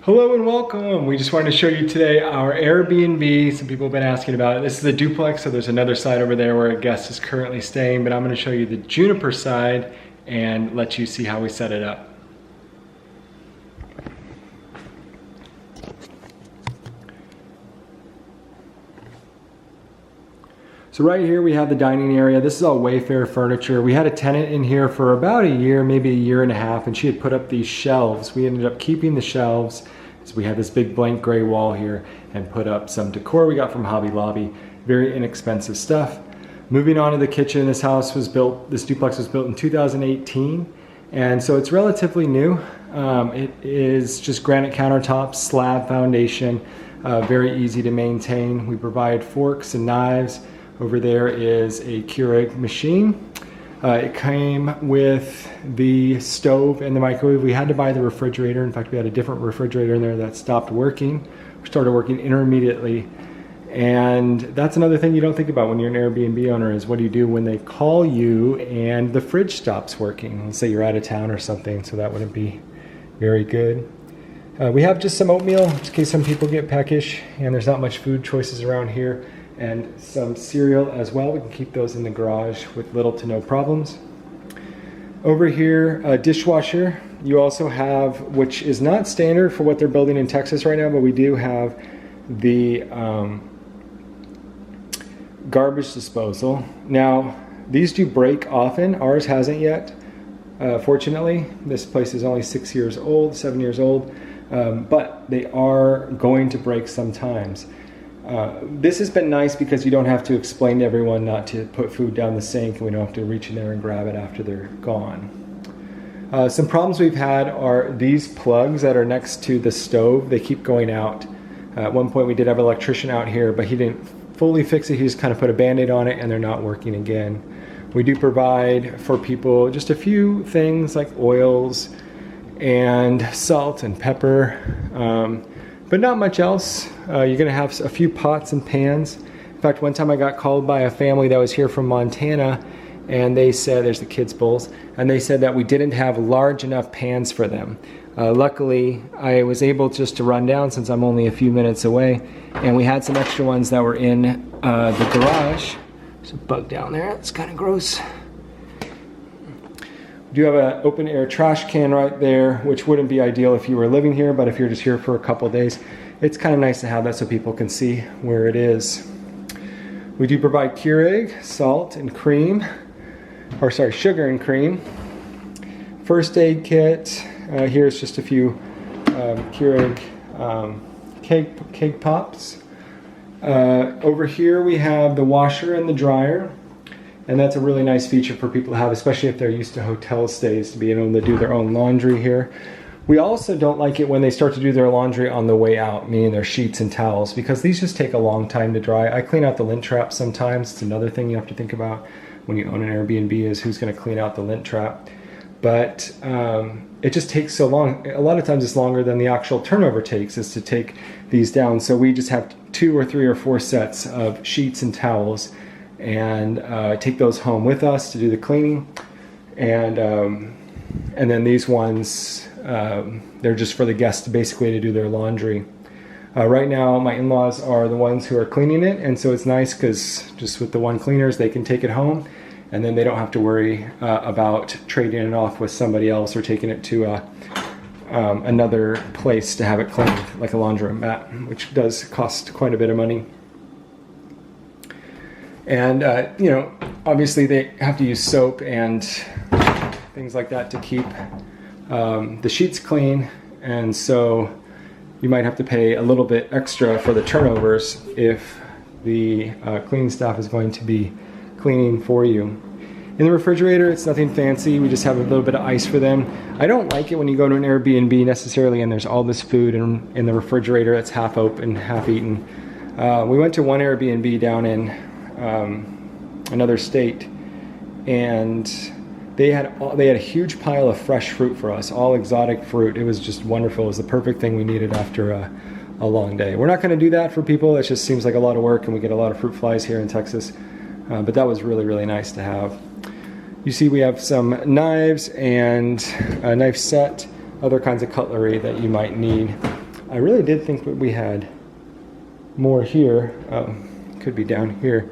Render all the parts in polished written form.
Hello and welcome. We just wanted to show you today our Airbnb. Some people have been asking about it. This is a duplex, so there's another side over there where a guest is currently staying, but I'm going to show you the Juniper side and let you see how we set it up. So right here we have the dining area. This is all Wayfair furniture. We had a tenant in here for about a year, maybe a year and a half, and she had put up these shelves. We ended up keeping the shelves. So we had this big blank gray wall here and put up some decor we got from Hobby Lobby. Very inexpensive stuff. Moving on to the kitchen, this duplex was built in 2018. And so it's relatively new. It is just granite countertops, slab foundation, very easy to maintain. We provide forks and knives. Over there is a Keurig machine. It came with the stove and the microwave. We had to buy the refrigerator. In fact, we had a different refrigerator in there that stopped working. We started working intermittently. And that's another thing you don't think about when you're an Airbnb owner is what do you do when they call you and the fridge stops working? Let's say you're out of town or something, so that wouldn't be very good. We have just some oatmeal in case some people get peckish and there's not much food choices around here. And some cereal as well. We can keep those in the garage with little to no problems. Over here, a dishwasher. You also have, which is not standard for what they're building in Texas right now, but we do have the garbage disposal. Now, these do break often. Ours hasn't yet, fortunately. This place is only 7 years old, but they are going to break sometimes. This has been nice because you don't have to explain to everyone not to put food down the sink and we don't have to reach in there and grab it after they're gone. Some problems we've had are these plugs that are next to the stove. They keep going out. At one point we did have an electrician out here, but he didn't fully fix it. He just kind of put a band-aid on it and they're not working again. We do provide for people just a few things like oils and salt and pepper. But not much else. You're gonna have a few pots and pans. In fact, one time I got called by a family that was here from Montana and they said, there's the kids' bowls, and they said that we didn't have large enough pans for them. Luckily, I was able just to run down since I'm only a few minutes away, and we had some extra ones that were in the garage. There's a bug down there, it's kind of gross. We do have an open air trash can right there, which wouldn't be ideal if you were living here, but if you're just here for a couple of days, it's kind of nice to have that so people can see where it is. We do provide Keurig, salt and cream, sugar and cream. First aid kit, here's just a few Keurig cake pops. Over here we have the washer and the dryer. And that's a really nice feature for people to have, especially if they're used to hotel stays, to be able to do their own laundry here. We also don't like it when they start to do their laundry on the way out, meaning their sheets and towels, because these just take a long time to dry. I clean out the lint trap sometimes. It's another thing you have to think about when you own an Airbnb is who's going to clean out the lint trap. But it just takes so long. A lot of times it's longer than the actual turnover takes is to take these down. So we just have 2 or 3 or 4 sets of sheets and towels and take those home with us to do the cleaning. And then these ones, they're just for the guests basically to do their laundry. Right now, my in-laws are the ones who are cleaning it, and so it's nice because just with the one cleaners, they can take it home, and then they don't have to worry about trading it off with somebody else or taking it to another place to have it cleaned, like a laundromat, which does cost quite a bit of money. And, obviously they have to use soap and things like that to keep the sheets clean. And so you might have to pay a little bit extra for the turnovers if the cleaning staff is going to be cleaning for you. In the refrigerator, it's nothing fancy. We just have a little bit of ice for them. I don't like it when you go to an Airbnb necessarily and there's all this food in the refrigerator that's half open, half eaten. We went to one Airbnb down in another state, and they had a huge pile of fresh fruit for us, all exotic fruit. It was just wonderful. It was the perfect thing we needed after a long day. We're not going to do that for people. It just seems like a lot of work, and we get a lot of fruit flies here in Texas. But that was really, really nice to have. You see we have some knives and a knife set, other kinds of cutlery that you might need. I really did think that we had more here. Could be down here.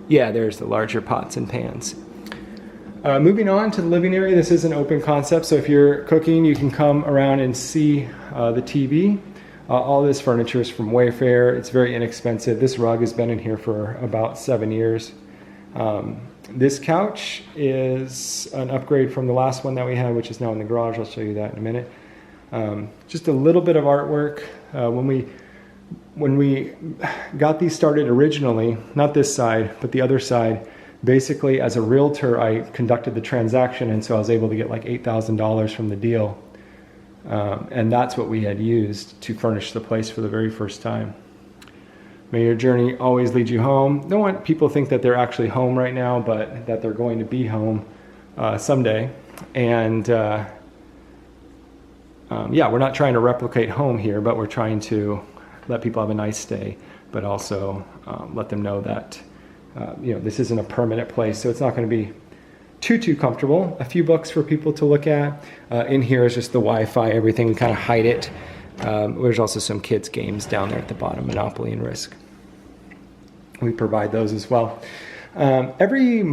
Yeah, there's the larger pots and pans. Moving on to the living area, this is an open concept, so if you're cooking, you can come around and see the TV. All this furniture is from Wayfair. It's very inexpensive. This rug has been in here for about 7 years. This couch is an upgrade from the last one that we had, which is now in the garage. I'll show you that in a minute. Just a little bit of artwork. When we got these started originally, not this side, but the other side, basically as a realtor, I conducted the transaction, and so I was able to get like $8,000 from the deal. And that's what we had used to furnish the place for the very first time. May your journey always lead you home. Don't want people to think that they're actually home right now, but that they're going to be home someday. And yeah, we're not trying to replicate home here, but we're trying to let people have a nice stay, but also let them know that this isn't a permanent place, so it's not going to be too comfortable. A few books for people to look at. In here is just the Wi-Fi, everything. We kind of hide it. There's also some kids games down there at the bottom, Monopoly and Risk. We provide those as well. Every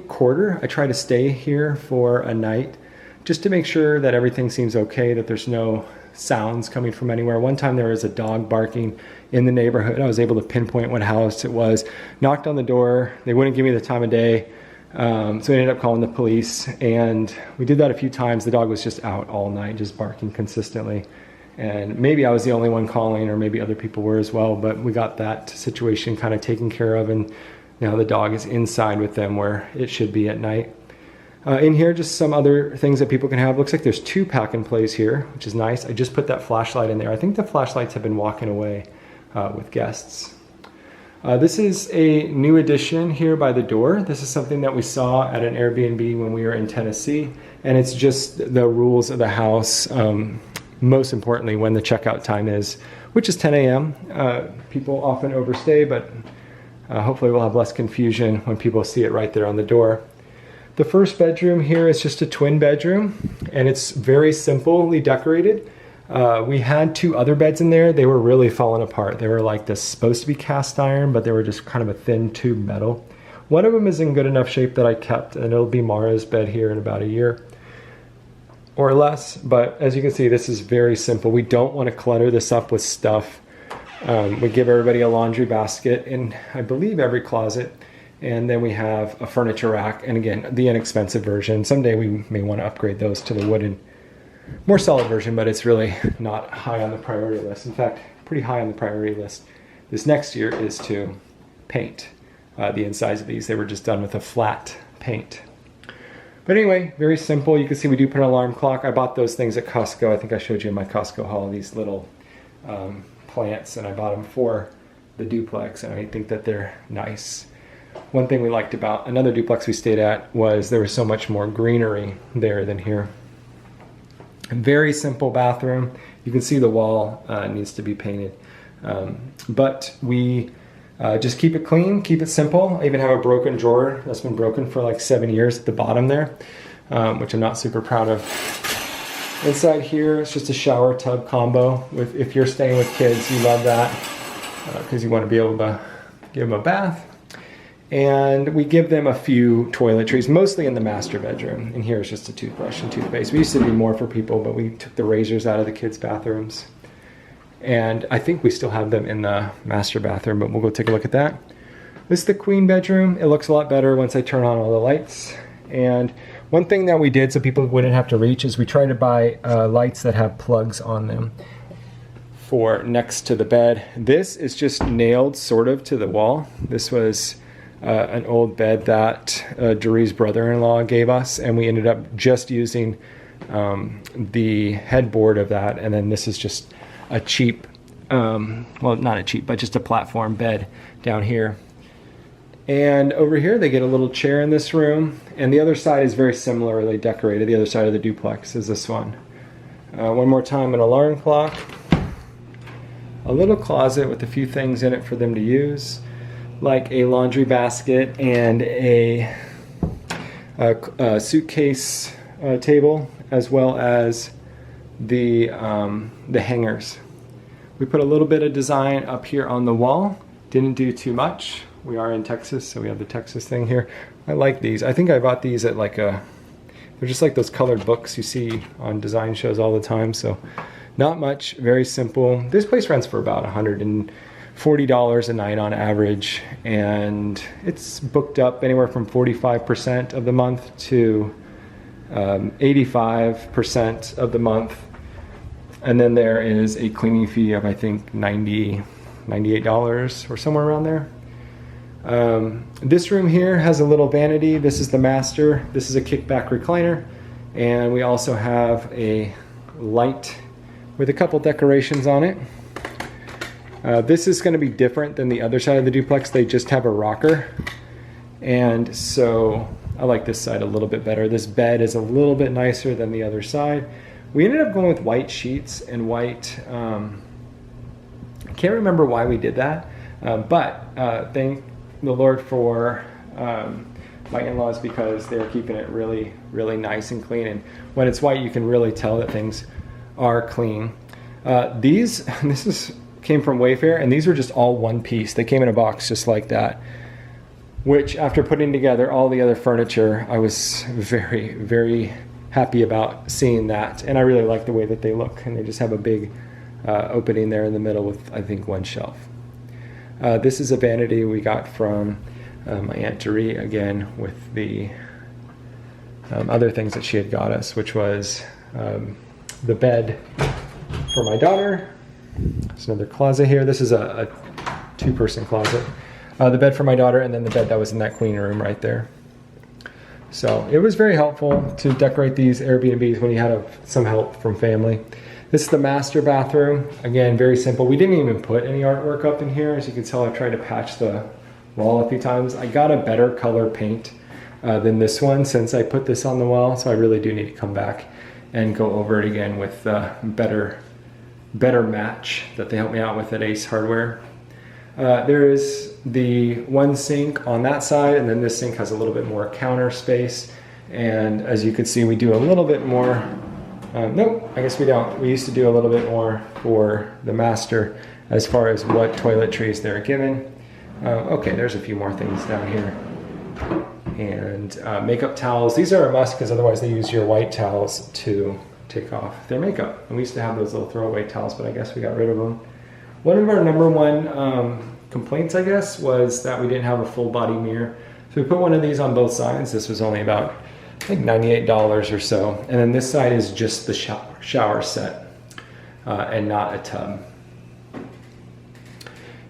quarter, I try to stay here for a night just to make sure that everything seems okay, that there's no sounds coming from anywhere. One time there was a dog barking in the neighborhood. I was able to pinpoint what house it was. Knocked on the door. They wouldn't give me the time of day. So we ended up calling the police, and we did that a few times. The dog was just out all night, just barking consistently. And maybe I was the only one calling, or maybe other people were as well, but we got that situation kind of taken care of, and now the dog is inside with them where it should be at night. In here, just some other things that people can have. Looks like there's 2 pack and plays here, which is nice. I just put that flashlight in there. I think the flashlights have been walking away with guests. This is a new addition here by the door. This is something that we saw at an Airbnb when we were in Tennessee, and it's just the rules of the house. Most importantly, when the checkout time is, which is 10 a.m. People often overstay, but hopefully we'll have less confusion when people see it right there on the door. The first bedroom here is just a twin bedroom, and it's very simply decorated. We had 2 other beds in there. They were really falling apart. They were like this, supposed to be cast iron, but they were just kind of a thin tube metal. One of them is in good enough shape that I kept, and it'll be Mara's bed here in about a year or less. But as you can see, this is very simple. We don't want to clutter this up with stuff. We give everybody a laundry basket in, I believe, every closet. And then we have a furniture rack. And again, the inexpensive version. Someday we may want to upgrade those to the wooden, more solid version, but it's really not high on the priority list. In fact, pretty high on the priority list this next year is to paint the insides of these. They were just done with a flat paint. But anyway, very simple. You can see we do put an alarm clock. I bought those things at Costco. I think I showed you in my Costco haul, these little plants, and I bought them for the duplex, and I think that they're nice. One thing we liked about another duplex we stayed at was there was so much more greenery there than here. A very simple bathroom. You can see the wall needs to be painted. But we just keep it clean, keep it simple. I even have a broken drawer that's been broken for like 7 years at the bottom there, which I'm not super proud of. Inside here, it's just a shower tub combo. If you're staying with kids, you love that because you want to be able to give them a bath. And we give them a few toiletries, mostly in the master bedroom. And here is just a toothbrush and toothpaste. We used to do more for people, but we took the razors out of the kids' bathrooms. And I think we still have them in the master bathroom, but we'll go take a look at that. This is the queen bedroom. It looks a lot better once I turn on all the lights. And one thing that we did so people wouldn't have to reach is we tried to buy lights that have plugs on them for next to the bed. This is just nailed sort of to the wall. This was an old bed that Dorie's brother-in-law gave us, and we ended up just using the headboard of that, and then this is just a cheap, well, not a cheap, but just a platform bed down here. And over here they get a little chair in this room, and the other side is very similarly decorated. The other side of the duplex is this one. One more time, an alarm clock, a little closet with a few things in it for them to use, like a laundry basket and a suitcase table, as well as the hangers. We put a little bit of design up here on the wall. Didn't do too much. We are in Texas, so we have the Texas thing here. I like these. I think I bought these at like they're just like those colored books you see on design shows all the time. So not much, very simple. This place rents for about $140 a night on average, and it's booked up anywhere from 45% of the month to 85% of the month. And then there is a cleaning fee of, I think, $98 or somewhere around there. This room here has a little vanity. This is the master. This is a kickback recliner. And we also have a light with a couple decorations on it. This is going to be different than the other side of the duplex. They just have a rocker. And so I like this side a little bit better. This bed is a little bit nicer than the other side. We ended up going with white sheets and white, I can't remember why we did that, but thank the Lord for my in-laws, because they're keeping it really, really nice and clean. And when it's white, you can really tell that things are clean. This came from Wayfair, and these were just all one piece. They came in a box just like that, which after putting together all the other furniture, I was very, very happy about seeing that. And I really like the way that they look, and they just have a big opening there in the middle with, I think, one shelf. This is a vanity we got from my Aunt Doree, again with the other things that she had got us, which was the bed for my daughter. There's another closet here. This is a two-person closet. The bed for my daughter, and then the bed that was in that queen room right there. So it was very helpful to decorate these Airbnbs when you had some help from family. This is the master bathroom. Again, very simple. We didn't even put any artwork up in here. As you can tell, I've tried to patch the wall a few times. I got a better color paint than this one since I put this on the wall, so I really do need to come back and go over it again with better match that they helped me out with at Ace Hardware. There is the one sink on that side, and then this sink has a little bit more counter space. And as you can see, we do a little bit more. Nope, I guess we don't. We used to do a little bit more for the master as far as what toiletries they're given. Okay, there's a few more things down here. And makeup towels. These are a must because otherwise they use your white towels to take off their makeup. And we used to have those little throwaway towels, but I guess we got rid of them. One of our number one complaints, I guess, was that we didn't have a full body mirror. So we put one of these on both sides. This was only about, I think, $98 or so. And then this side is just the shower set and not a tub.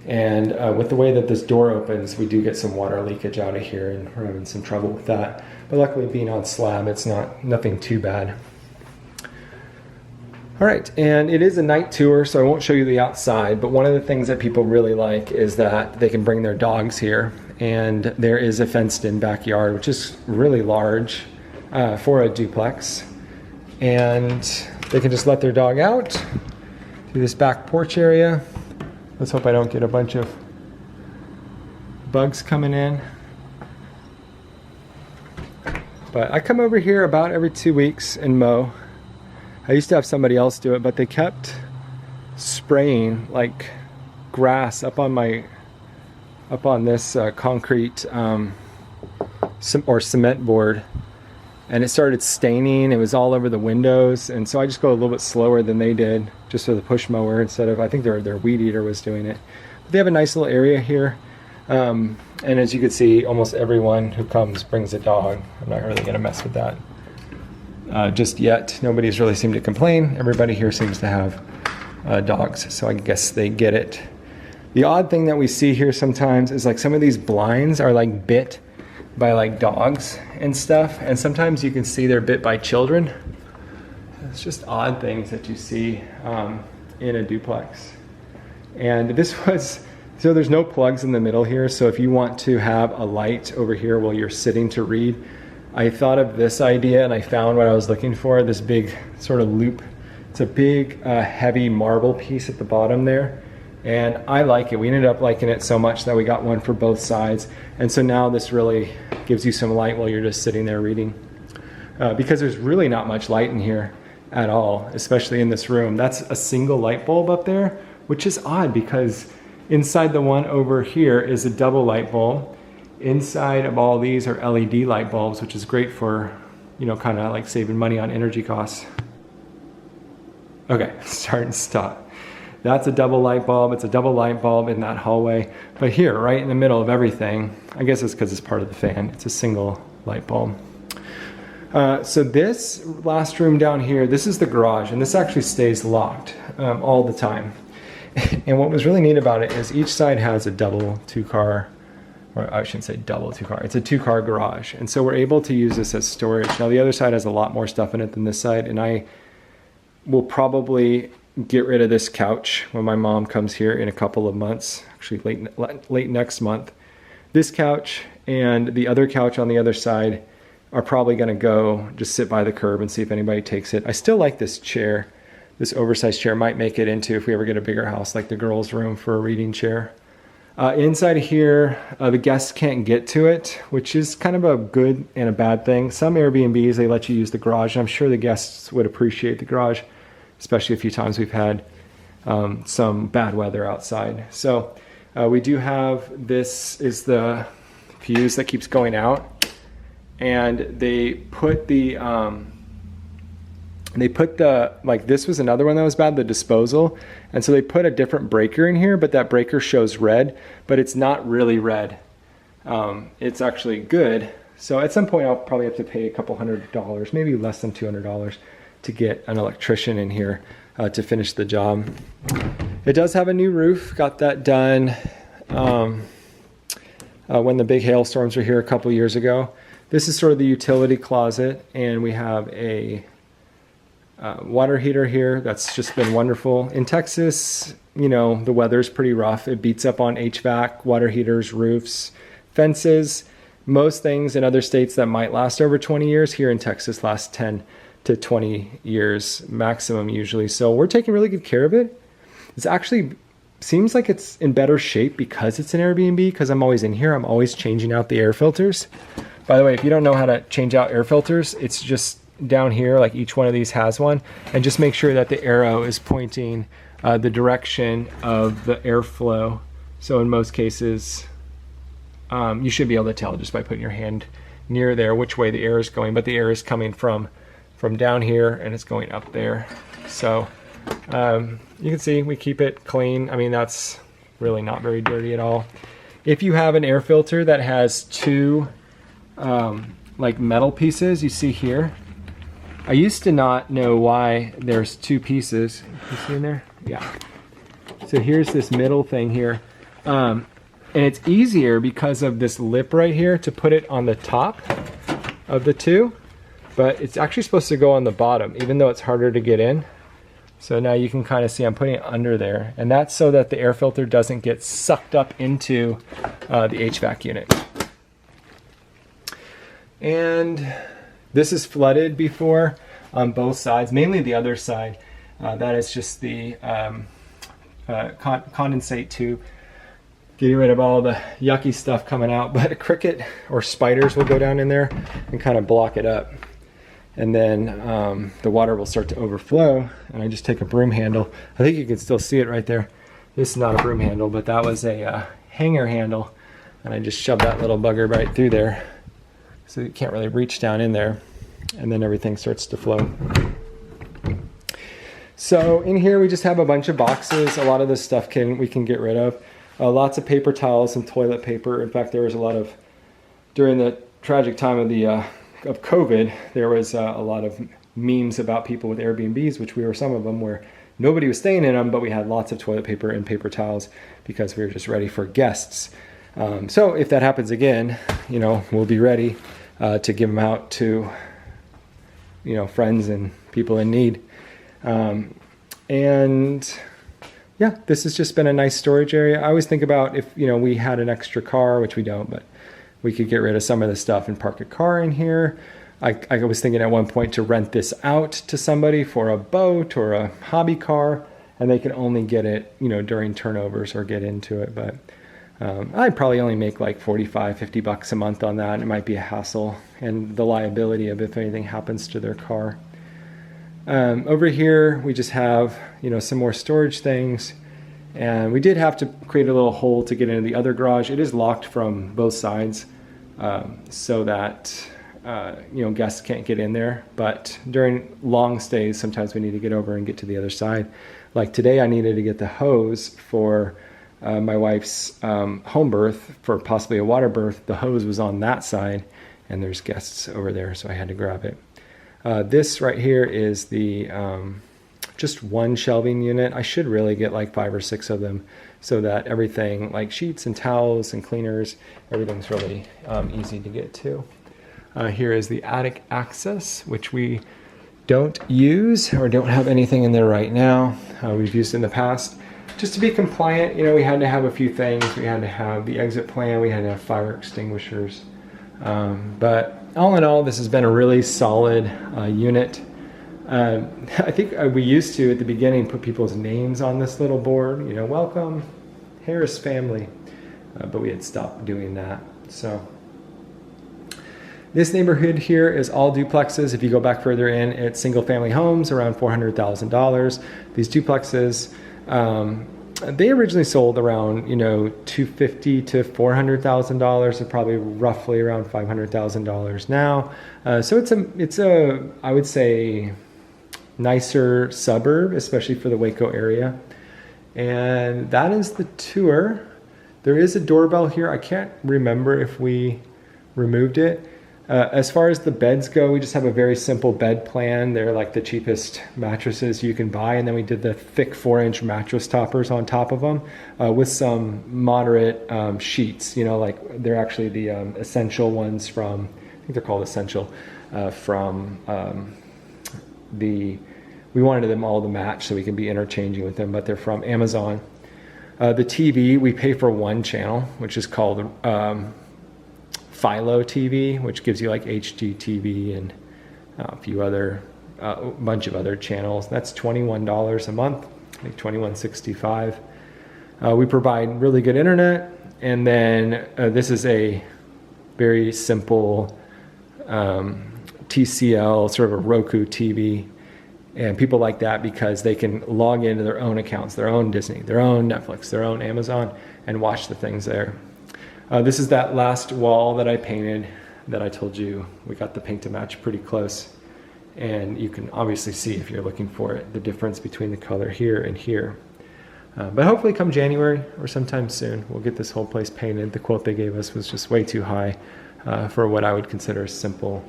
And with the way that this door opens, we do get some water leakage out of here, and we're having some trouble with that. But luckily, being on slab, it's nothing too bad. All right, and it is a night tour, so I won't show you the outside, but one of the things that people really like is that they can bring their dogs here, and there is a fenced-in backyard, which is really large for a duplex, and they can just let their dog out through this back porch area. Let's hope I don't get a bunch of bugs coming in. But I come over here about every 2 weeks and mow. I used to have somebody else do it, but they kept spraying like grass up on this concrete or cement board, and it started staining. It was all over the windows, and so I just go a little bit slower than they did, just with a push mower instead of, I think their weed eater was doing it. But they have a nice little area here, and as you can see, almost everyone who comes brings a dog. I'm not really going to mess with that just yet. Nobody's really seemed to complain. Everybody here seems to have dogs, so I guess they get it. The odd thing that we see here sometimes is like some of these blinds are like bit by like dogs and stuff, and sometimes you can see they're bit by children. It's just odd things that you see in a duplex. And this was, so there's no plugs in the middle here, so if you want to have a light over here while you're sitting to read, I thought of this idea, and I found what I was looking for, this big sort of loop. It's a big heavy marble piece at the bottom there, and I like it. We ended up liking it so much that we got one for both sides, and so now this really gives you some light while you're just sitting there reading, because there's really not much light in here. at all, especially in this room. That's a single light bulb up there, which is odd because inside the one over here is a double light bulb. Inside of all these are LED light bulbs, which is great for, you know, kind of like saving money on energy costs. Okay, start and stop. That's a double light bulb. It's a double light bulb in that hallway. But here, right in the middle of everything, I guess it's because it's part of the fan, it's a single light bulb. So this last room down here, this is the garage, and this actually stays locked all the time. And what was really neat about it is each side has a double two-car, or I shouldn't say double two-car, it's a two-car garage. And so we're able to use this as storage. Now the other side has a lot more stuff in it than this side, and I will probably get rid of this couch when my mom comes here in a couple of months, actually late next month. This couch and the other couch on the other side are probably going to go just sit by the curb and see if anybody takes it. I still like this chair. This oversized chair might make it into, if we ever get a bigger house, like the girls' room for a reading chair. Inside of here, the guests can't get to it, which is kind of a good and a bad thing. Some Airbnbs, they let you use the garage, and I'm sure the guests would appreciate the garage, especially a few times we've had some bad weather outside. So we do have, this is the fuse that keeps going out, and they put the, like this was another one that was bad, the disposal. And so they put a different breaker in here, but that breaker shows red, but it's not really red. It's actually good. So at some point I'll probably have to pay a couple $100, maybe less than $200 to get an electrician in here to finish the job. It does have a new roof, got that done when the big hailstorms were here a couple years ago. This is sort of the utility closet, and we have a water heater here. That's just been wonderful. In Texas, you know, the weather's pretty rough. It beats up on HVAC, water heaters, roofs, fences. Most things in other states that might last over 20 years, here in Texas last 10 to 20 years maximum usually. So we're taking really good care of it. It's actually seems like it's in better shape because it's an Airbnb, because I'm always in here. I'm always changing out the air filters. By the way, if you don't know how to change out air filters, it's just down here, like each one of these has one, and just make sure that the arrow is pointing the direction of the airflow. So in most cases, you should be able to tell just by putting your hand near there which way the air is going, but the air is coming from down here and it's going up there. So you can see we keep it clean. I mean, that's really not very dirty at all. If you have an air filter that has two like metal pieces, you see here, I used to not know why there's two pieces. You see in there? Yeah. So here's this middle thing here. And it's easier because of this lip right here to put it on the top of the two. But it's actually supposed to go on the bottom, even though it's harder to get in. So now you can kind of see I'm putting it under there. And that's so that the air filter doesn't get sucked up into the HVAC unit. And this is flooded before on both sides, mainly the other side. That is just the condensate tube, getting rid of all the yucky stuff coming out. But a cricket or spiders will go down in there and kind of block it up. And then the water will start to overflow, and I just take a broom handle. I think you can still see it right there. This is not a broom handle, but that was a hanger handle, and I just shoved that little bugger right through there. So you can't really reach down in there, and then everything starts to flow. So in here we just have a bunch of boxes. A lot of this stuff we can get rid of. Lots of paper towels and toilet paper. In fact, there was a lot of, during the tragic time of COVID, there was a lot of memes about people with Airbnbs, which we were some of them, where nobody was staying in them, but we had lots of toilet paper and paper towels because we were just ready for guests. So if that happens again, you know, we'll be ready to give them out to, you know, friends and people in need. And yeah, this has just been a nice storage area. I always think about if, you know, we had an extra car, which we don't, but we could get rid of some of the stuff and park a car in here. I was thinking at one point to rent this out to somebody for a boat or a hobby car, and they could only get it, you know, during turnovers or get into it. But I'd probably only make like 45, 50 bucks a month on that. It might be a hassle, and the liability of if anything happens to their car. Over here, we just have, some more storage things. And we did have to create a little hole to get into the other garage. It is locked from both sides so that, guests can't get in there. But during long stays, sometimes we need to get over and get to the other side. Like today, I needed to get the hose for my wife's home birth, for possibly a water birth. The hose was on that side, and there's guests over there, so I had to grab it. This right here is the just one shelving unit. I should really get like 5 or 6 of them so that everything like sheets and towels and cleaners, everything's really easy to get to. Here is the attic access, which we don't use or don't have anything in there right now. We've used in the past. Just to be compliant, we had to have a few things. We had to have the exit plan. We had to have fire extinguishers. But all in all, this has been a really solid unit. I think we used to, at the beginning, put people's names on this little board, welcome, Harris family, but we had stopped doing that. So this neighborhood here is all duplexes. If you go back further in, it's single family homes, around $400,000. These duplexes, they originally sold around, $250,000 to $400,000. They're probably roughly around $500,000 now. So it's a, I would say, nicer suburb, especially for the Waco area. And that is the tour. There is a doorbell here. I can't remember if we removed it. As far as the beds go, we just have a very simple bed plan. They're like the cheapest mattresses you can buy. And then we did the thick 4-inch mattress toppers on top of them with some moderate sheets. Like they're actually the essential ones from, I think they're called essential, we wanted them all to match so we can be interchanging with them, but they're from Amazon. The TV, we pay for one channel, which is called Philo TV, which gives you like HGTV and a bunch of other channels. That's $21 a month, like $21.65. We provide really good internet, and then this is a very simple TCL, sort of a Roku TV. And people like that because they can log into their own accounts, their own Disney, their own Netflix, their own Amazon, and watch the things there. This is that last wall that I painted that I told you we got the paint to match pretty close. And you can obviously see, if you're looking for it, the difference between the color here and here. But hopefully come January or sometime soon, we'll get this whole place painted. The quote they gave us was just way too high for what I would consider a simple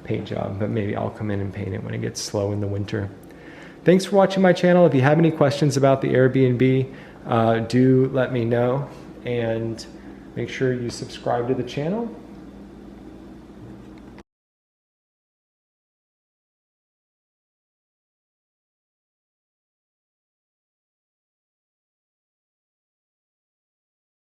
paint job, but maybe I'll come in and paint it when it gets slow in the winter. Thanks for watching my channel. If you have any questions about the Airbnb, do let me know, and make sure you subscribe to the channel